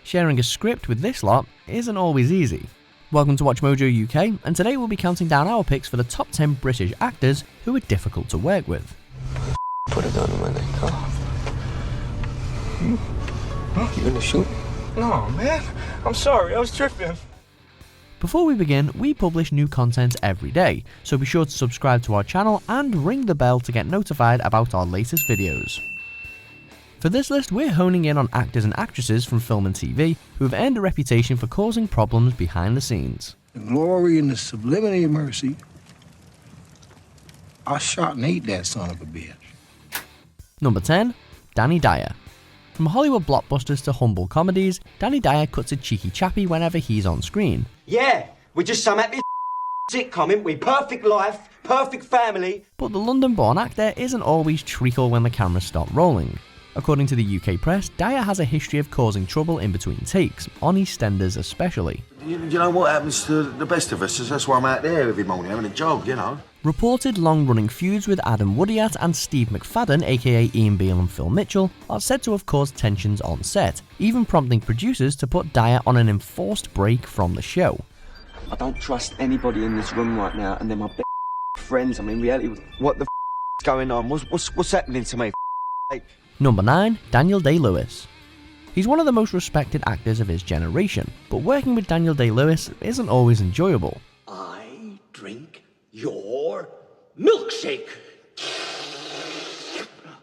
Sharing a script with this lot isn't always easy. Welcome to Watch Mojo UK, and today we'll be counting down our picks for the top 10 British actors who are difficult to work with. Put a gun in my neck, huh? You gonna shoot? No, man. I'm sorry, I was tripping. Before we begin, we publish new content every day, so be sure to subscribe to our channel and ring the bell to get notified about our latest videos. For this list, we're honing in on actors and actresses from film and TV who have earned a reputation for causing problems behind the scenes. The glory and the sublimity of mercy. I shot and ate that son of a bitch. Number 10. Danny Dyer. From Hollywood blockbusters to humble comedies, Danny Dyer cuts a cheeky chappy whenever he's on screen. Yeah, we're just some happy sitcom, ain't we? Perfect life, perfect family. But the London-born actor isn't always treacle when the cameras stop rolling. According to the UK press, Dyer has a history of causing trouble in between takes, on EastEnders especially. You know what happens to the best of us? That's why I'm out there every morning having a jog, you know. Reported long-running feuds with Adam Woodyard and Steve McFadden, aka Ian Bale and Phil Mitchell, are said to have caused tensions on set, even prompting producers to put Dyer on an enforced break from the show. I don't trust anybody in this room right now, and they're my friends. I mean, reality, what the is going on? What's happening to me? Number 9. Daniel Day-Lewis. He's one of the most respected actors of his generation, but working with Daniel Day-Lewis isn't always enjoyable. I drink your milkshake.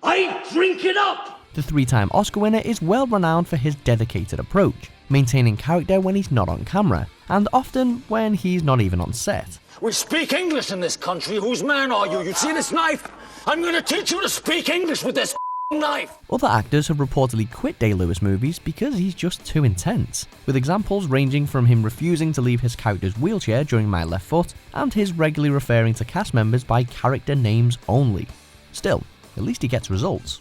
I drink it up! The 3-time Oscar winner is well renowned for his dedicated approach, maintaining character when he's not on camera, and often when he's not even on set. We speak English in this country. Whose man are you? You see this knife? I'm gonna teach you to speak English with this knife. Other actors have reportedly quit Day-Lewis movies because he's just too intense, with examples ranging from him refusing to leave his character's wheelchair during My Left Foot, and his regularly referring to cast members by character names only. Still, at least he gets results.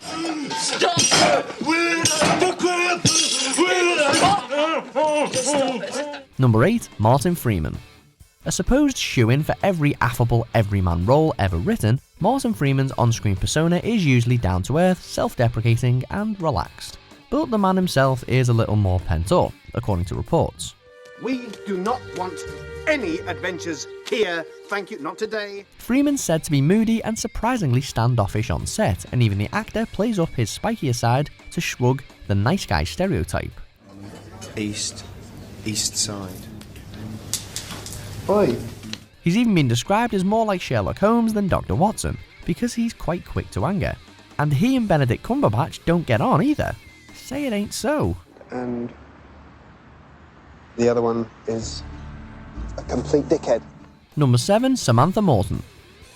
Number 8. Martin Freeman. A supposed shoo-in for every affable everyman role ever written, Martin Freeman's on-screen persona is usually down-to-earth, self-deprecating, and relaxed. But the man himself is a little more pent up, according to reports. We do not want any adventures here, thank you, not today. Freeman's said to be moody and surprisingly standoffish on set, and even the actor plays up his spikier side to shrug the nice guy stereotype. East side. Oi. He's even been described as more like Sherlock Holmes than Dr. Watson, because he's quite quick to anger. And he and Benedict Cumberbatch don't get on either. Say it ain't so. And the other one is a complete dickhead. Number 7. Samantha Morton.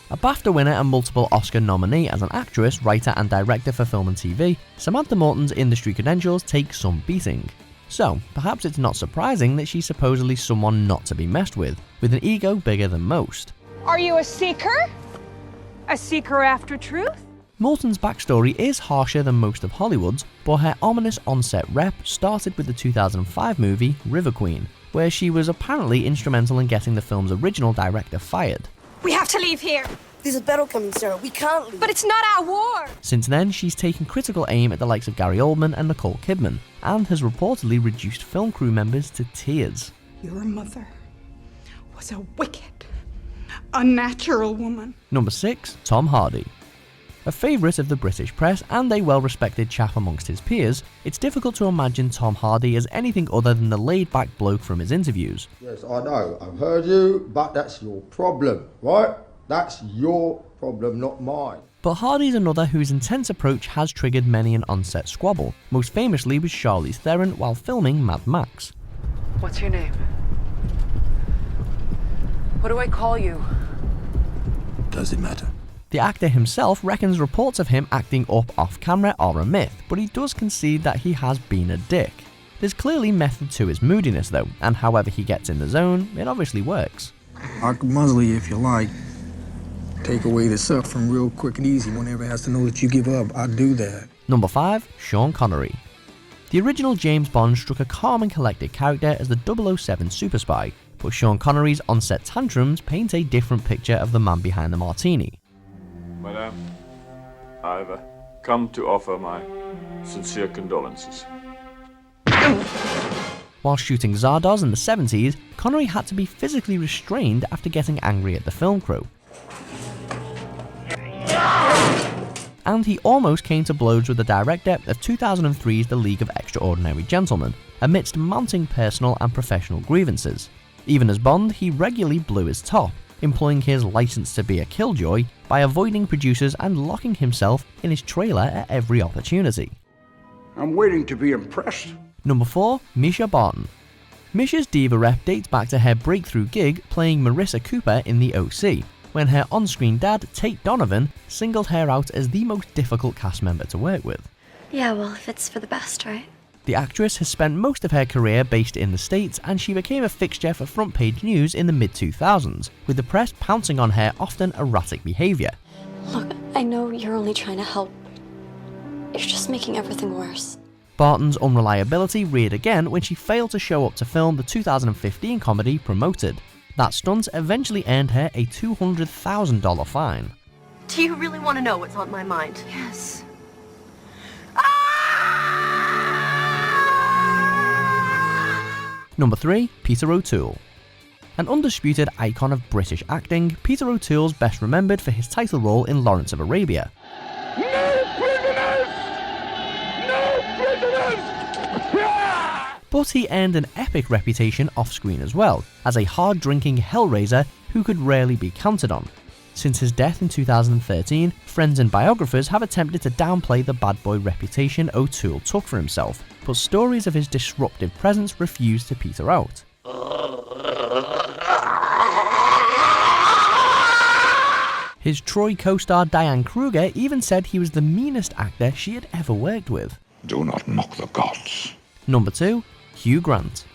A BAFTA winner and multiple Oscar nominee as an actress, writer and director for film and TV, Samantha Morton's industry credentials take some beating. So, perhaps it's not surprising that she's supposedly someone not to be messed with an ego bigger than most. Are you a seeker? A seeker after truth? Morton's backstory is harsher than most of Hollywood's, but her ominous on-set rep started with the 2005 movie River Queen, where she was apparently instrumental in getting the film's original director fired. We have to leave here. There's a battle coming, Sarah. We can't leave. But it's not our war. Since then, she's taken critical aim at the likes of Gary Oldman and Nicole Kidman, and has reportedly reduced film crew members to tears. Your mother was a wicked, unnatural woman. Number 6. Tom Hardy. A favourite of the British press and a well-respected chap amongst his peers, it's difficult to imagine Tom Hardy as anything other than the laid-back bloke from his interviews. Yes, I know, I've heard you, but that's your problem, right? That's your problem, not mine. But Hardy's another whose intense approach has triggered many an on-set squabble, most famously with Charlize Theron while filming Mad Max. What's your name? What do I call you? Does it matter? The actor himself reckons reports of him acting up off camera are a myth, but he does concede that he has been a dick. There's clearly method to his moodiness though, and however he gets in the zone, it obviously works. I can muzzle you if you like. Take away the suffering real quick and easy. Whenever it has to know that you give up, I do that. Number 5. Sean Connery. The original James Bond struck a calm and collected character as the 007 super spy, but Sean Connery's on-set tantrums paint a different picture of the man behind the martini. Madame, I've come to offer my sincere condolences. While shooting Zardoz in the 70s, Connery had to be physically restrained after getting angry at the film crew. And he almost came to blows with the director of 2003's The League of Extraordinary Gentlemen, amidst mounting personal and professional grievances. Even as Bond, he regularly blew his top, employing his license to be a killjoy by avoiding producers and locking himself in his trailer at every opportunity. I'm waiting to be impressed. Number 4. Mischa Barton. Mischa's diva rep dates back to her breakthrough gig playing Marissa Cooper in The OC, when her on-screen dad, Tate Donovan, singled her out as the most difficult cast member to work with. Yeah, well, if it's for the best, right? The actress has spent most of her career based in the States, and she became a fixture for front-page news in the mid-2000s, with the press pouncing on her often erratic behaviour. Look, I know you're only trying to help. You're just making everything worse. Barton's unreliability reared again when she failed to show up to film the 2015 comedy Promoted. That stunt eventually earned her a $200,000 fine. Do you really want to know what's on my mind? Yes. Number 3. Peter O'Toole. An undisputed icon of British acting, Peter O'Toole's best remembered for his title role in Lawrence of Arabia. No prisoners! No prisoners! But he earned an epic reputation off-screen as well, as a hard-drinking hellraiser who could rarely be counted on. Since his death in 2013, friends and biographers have attempted to downplay the bad boy reputation O'Toole took for himself, but stories of his disruptive presence refuse to peter out. His Troy co-star Diane Kruger even said he was the meanest actor she had ever worked with. Do not mock the gods. Number 2. Hugh Grant.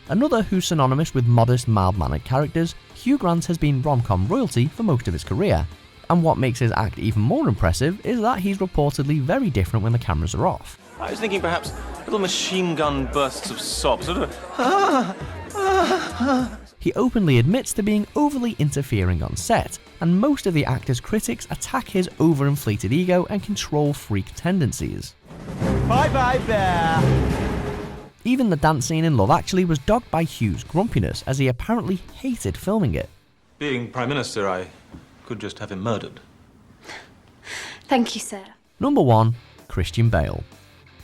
Another who's synonymous with modest, mild-mannered characters, Hugh Grant has been rom-com royalty for most of his career. And what makes his act even more impressive is that he's reportedly very different when the cameras are off. I was thinking perhaps little machine gun bursts of sob, sort of He openly admits to being overly interfering on set, and most of the actor's critics attack his overinflated ego and control freak tendencies. Bye-bye, bear! Even the dance scene in Love Actually was dogged by Hugh's grumpiness, as he apparently hated filming it. Being Prime Minister, I could just have him murdered. Thank you, sir. Number 1. Christian Bale.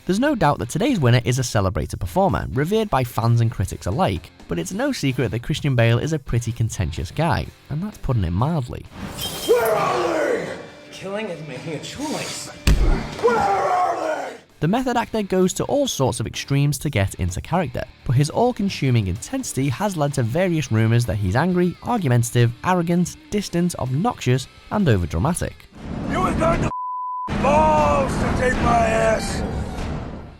There's no doubt that today's winner is a celebrated performer, revered by fans and critics alike, but it's no secret that Christian Bale is a pretty contentious guy, and that's putting it mildly. Where are they? Killing is making a choice. Where are they? The method actor goes to all sorts of extremes to get into character, but his all-consuming intensity has led to various rumours that he's angry, argumentative, arrogant, distant, obnoxious, and overdramatic. You ain't got the balls to take my ass!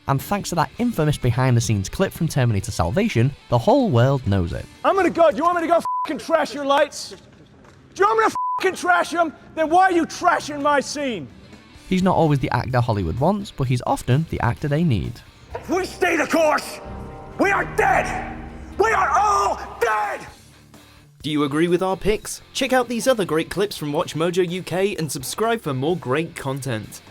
And thanks to that infamous behind-the-scenes clip from Terminator Salvation, the whole world knows it. I'm gonna go. Do you want me to go f***ing trash your lights? Do you want me to f***ing trash them? Then why are you trashing my scene? He's not always the actor Hollywood wants, but he's often the actor they need. If we stay the course, we are dead! We are all dead! Do you agree with our picks? Check out these other great clips from WatchMojo UK and subscribe for more great content.